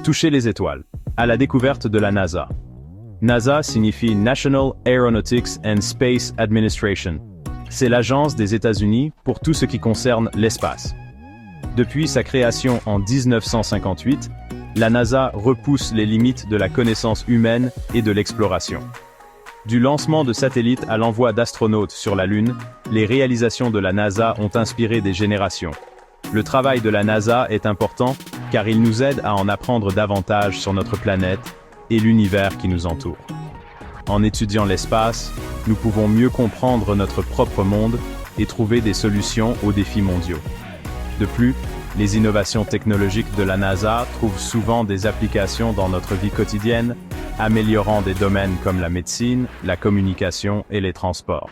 Toucher les étoiles. À la découverte de la NASA. NASA signifie National Aeronautics and Space Administration. C'est l'agence des États-Unis pour tout ce qui concerne l'espace. Depuis sa création en 1958, la NASA repousse les limites de la connaissance humaine et de l'exploration. Du lancement de satellites à l'envoi d'astronautes sur la Lune, les réalisations de la NASA ont inspiré des générations. Le travail de la NASA est important car il nous aide à en apprendre davantage sur notre planète et l'univers qui nous entoure. En étudiant l'espace, nous pouvons mieux comprendre notre propre monde et trouver des solutions aux défis mondiaux. De plus, les innovations technologiques de la NASA trouvent souvent des applications dans notre vie quotidienne, améliorant des domaines comme la médecine, la communication et les transports.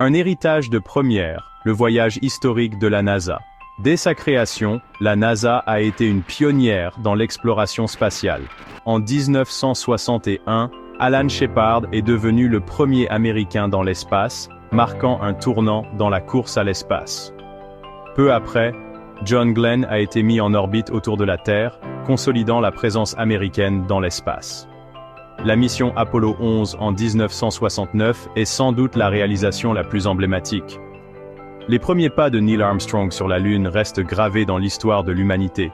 Un héritage de première, le voyage historique de la NASA. Dès sa création, la NASA a été une pionnière dans l'exploration spatiale. En 1961, Alan Shepard est devenu le premier Américain dans l'espace, marquant un tournant dans la course à l'espace. Peu après, John Glenn a été mis en orbite autour de la Terre, consolidant la présence américaine dans l'espace. La mission Apollo 11 en 1969 est sans doute la réalisation la plus emblématique. Les premiers pas de Neil Armstrong sur la Lune restent gravés dans l'histoire de l'humanité.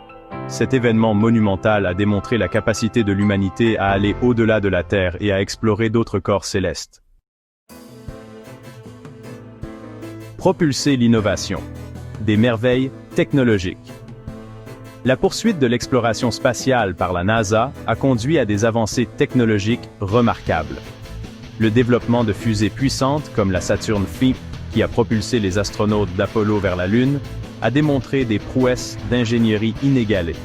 Cet événement monumental a démontré la capacité de l'humanité à aller au-delà de la Terre et à explorer d'autres corps célestes. Propulser l'innovation. Des merveilles technologiques. La poursuite de l'exploration spatiale par la NASA a conduit à des avancées technologiques remarquables. Le développement de fusées puissantes comme la Saturn V, qui a propulsé les astronautes d'Apollo vers la Lune, a démontré des prouesses d'ingénierie inégalées.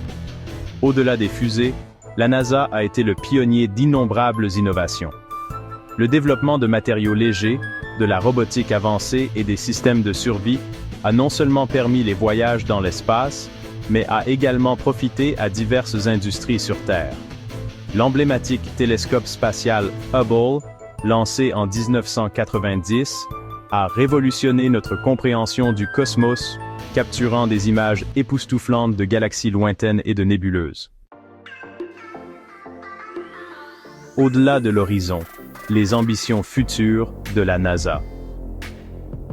Au-delà des fusées, la NASA a été le pionnier d'innombrables innovations. Le développement de matériaux légers, de la robotique avancée et des systèmes de survie a non seulement permis les voyages dans l'espace, mais a également profité à diverses industries sur Terre. L'emblématique télescope spatial Hubble, lancé en 1990, a révolutionné notre compréhension du cosmos, capturant des images époustouflantes de galaxies lointaines et de nébuleuses. Au-delà de l'horizon, les ambitions futures de la NASA.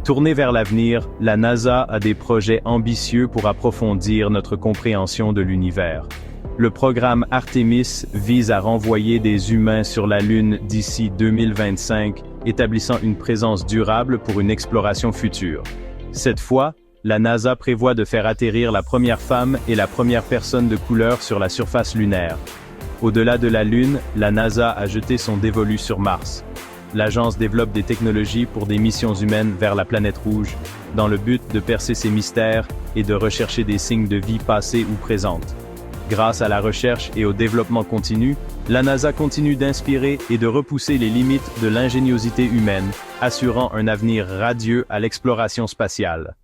Tournée vers l'avenir, la NASA a des projets ambitieux pour approfondir notre compréhension de l'univers. Le programme Artemis vise à renvoyer des humains sur la Lune d'ici 2025, établissant une présence durable pour une exploration future. Cette fois, la NASA prévoit de faire atterrir la première femme et la première personne de couleur sur la surface lunaire. Au-delà de la Lune, la NASA a jeté son dévolu sur Mars. L'agence développe des technologies pour des missions humaines vers la planète rouge, dans le but de percer ses mystères et de rechercher des signes de vie passée ou présente. Grâce à la recherche et au développement continu, la NASA continue d'inspirer et de repousser les limites de l'ingéniosité humaine, assurant un avenir radieux à l'exploration spatiale.